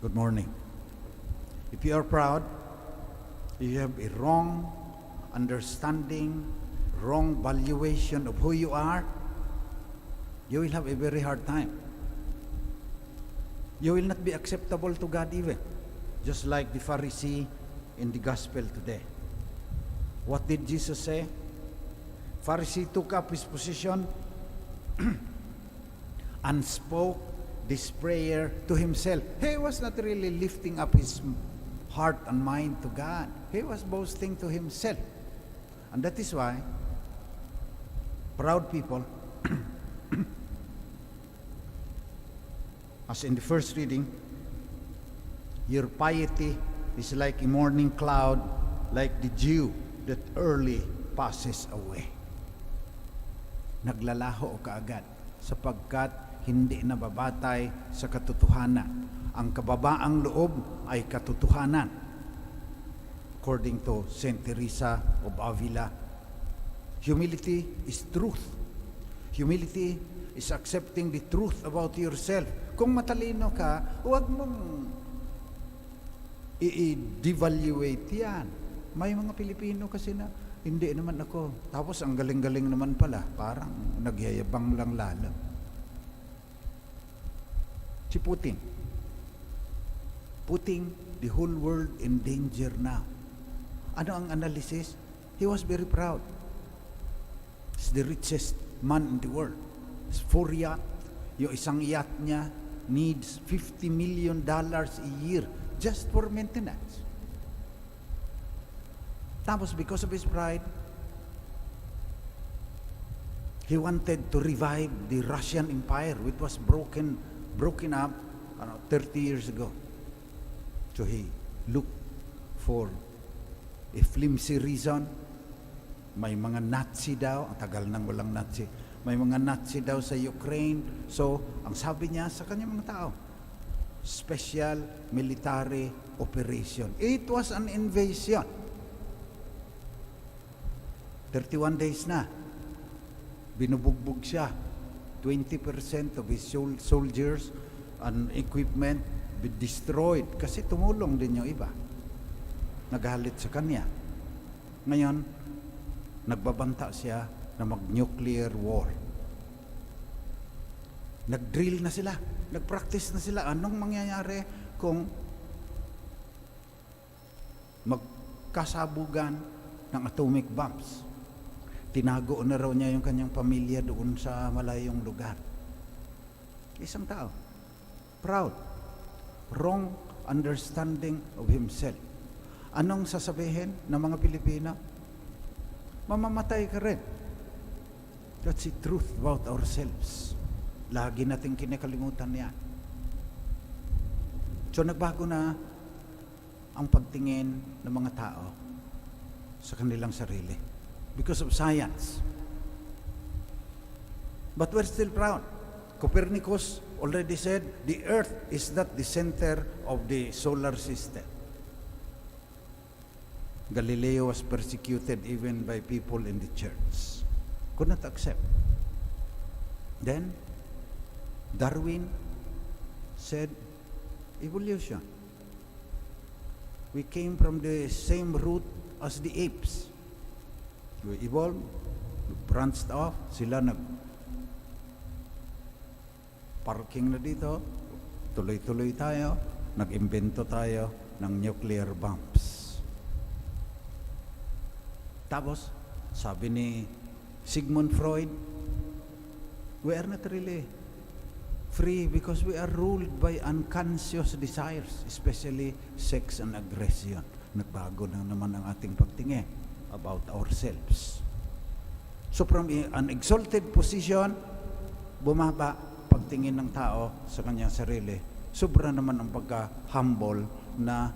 Good morning. If you are proud, you have a wrong understanding, wrong valuation of who you are, you will have a very hard time. You will not be acceptable to God even, just like the Pharisee in the gospel today. What did Jesus say? Pharisee took up his position and spoke this prayer to himself. He was not really lifting up his heart and mind to God. He was boasting to himself. And that is why proud people, as in the first reading, your piety is like a morning cloud, like the dew that early passes away. Naglalaho kaagad sapagkat hindi nababatay sa katotohanan. Ang kababaang loob ay katotohanan. According to Saint Teresa of Avila, humility is truth. Humility is accepting the truth about yourself. Kung matalino ka, huwag mong i-devaluate yan. May mga Pilipino kasi na, hindi naman ako. Tapos ang galing-galing naman pala, parang nagyayabang lang lalo. Si Putin, putting the whole world in danger now. Ano ang analysis? He was very proud. He's the richest man in the world. His 4 yacht, yung isang yacht niya needs $50 million a year just for maintenance. Tapos because of his pride, he wanted to revive the Russian Empire, which was broken up 30 years ago. So he looked for a flimsy reason. May mga Nazi daw, ang tagal nang walang Nazi. May mga Nazi daw sa Ukraine. So, ang sabi niya sa kanyang mga tao, special military operation. It was an invasion. 31 days na. Binubugbog siya. 20% of his soldiers and equipment destroyed kasi tumulong din yung iba. Nagalit sa kanya. Ngayon, nagbabanta siya na mag-nuclear war. Nag-drill na sila. Nag-practice na sila. Anong mangyayari kung magkasabugan ng atomic bombs? Tinago na raw niya yung kanyang pamilya doon sa malayong lugar. Isang tao. Proud. Wrong understanding of himself. Anong sasabihin ng mga Pilipino? Mamamatay ka rin. That's the truth about ourselves. Lagi nating kinakalimutan yan. So nagbago na ang pagtingin ng mga tao sa kanilang sarili. Because of science. But we're still proud. Copernicus already said the earth is not the center of the solar system. Galileo was persecuted even by people in the church. Could not accept. Then, Darwin said, evolution. We came from the same root as the apes. We evolved, we branched off, sila parking na dito, tuloy-tuloy tayo, nag-imbento tayo ng nuclear bombs. Tapos, sabi ni Sigmund Freud, we are not really free because we are ruled by unconscious desires, especially sex and aggression. Nagbago na naman ang ating pagtingin about ourselves. So from an exalted position, bumaba pagtingin ng tao sa kanyang sarili. Sobra naman ang pagka-humble na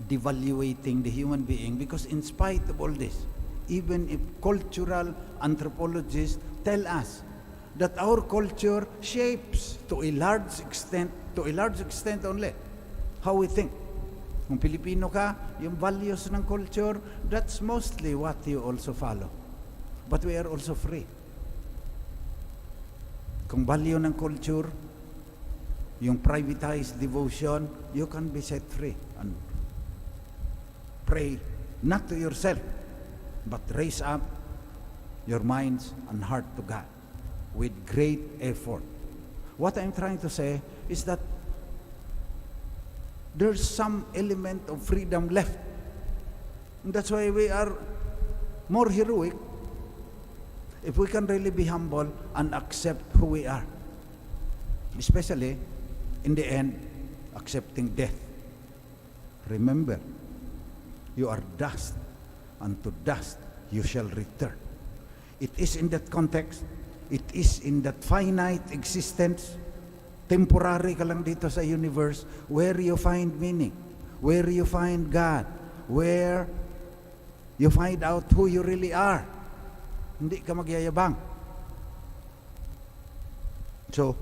devaluating the human being because in spite of all this, even if cultural anthropologists tell us that our culture shapes to a large extent only, how we think. Kung Pilipino ka, yung values ng culture, that's mostly what you also follow. But we are also free. Kung value ng culture, yung privatized devotion, you can be set free and pray not to yourself, but raise up your minds and heart to God with great effort. What I'm trying to say is that there's some element of freedom left. And that's why we are more heroic if we can really be humble and accept who we are. Especially, in the end, accepting death. Remember, you are dust, and to dust you shall return. It is in that context, it is in that finite existence, temporary ka lang dito sa universe, where you find meaning, where you find God, where you find out who you really are. Hindi ka magyayabang. So,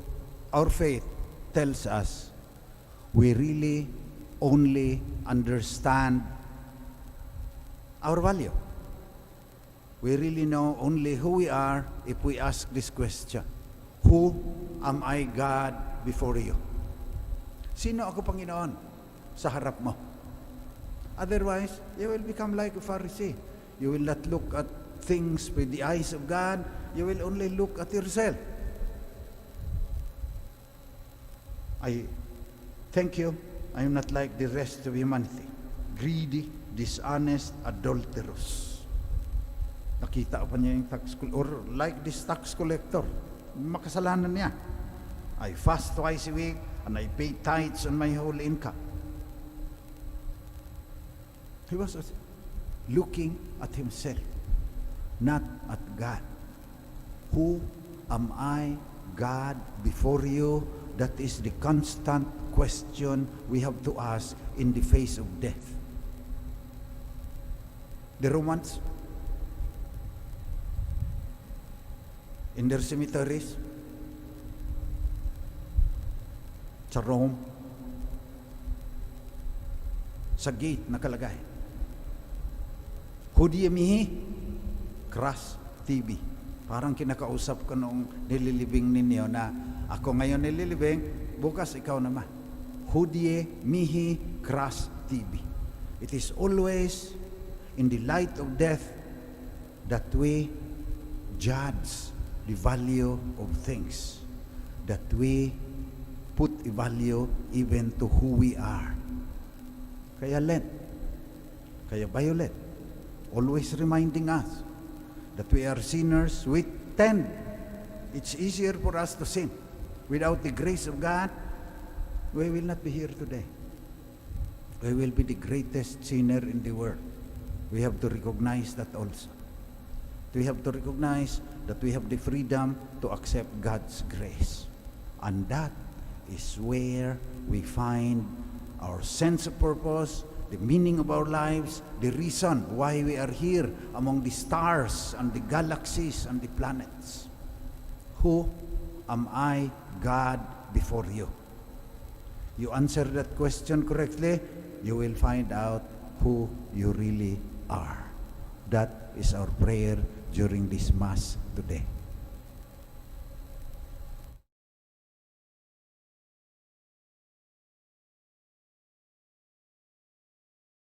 our faith tells us we really only understand our value. We really know only who we are if we ask this question. Who am I, God, before you? Sino ako, Panginoon, sa harap mo? Otherwise, you will become like a Pharisee. You will not look at things with the eyes of God. You will only look at yourself. I thank you. I am not like the rest of humanity. Greedy, dishonest, adulterous. Nakita pa niya yung or like this tax collector. Makasalanan niya. I fast twice a week and I pay tithes on my whole income. He was looking at himself, not at God. Who am I, God, before you? That is the constant question we have to ask in the face of death. The Romans, in their cemeteries, sa Rome, sa gate nakalagay, Hudie mihi, crush TV. Parang kinakausap ko noong nililibing ninyo na ako ngayon nililibing, bukas ikaw naman. Hudie mihi, crush TV. It is always in the light of death that we judge the value of things, that we put a value even to who we are. Kaya Lent, kaya Violet, always reminding us that we are sinners. We tend, it's easier for us to sin. Without the grace of God, we will not be here today. We will be the greatest sinner in the world. We have to recognize that also. We have to recognize that we have the freedom to accept God's grace. And that is where we find our sense of purpose, the meaning of our lives, the reason why we are here among the stars and the galaxies and the planets. Who am I, God, before you? You answer that question correctly, you will find out who you really are. That is our prayer during this Mass today.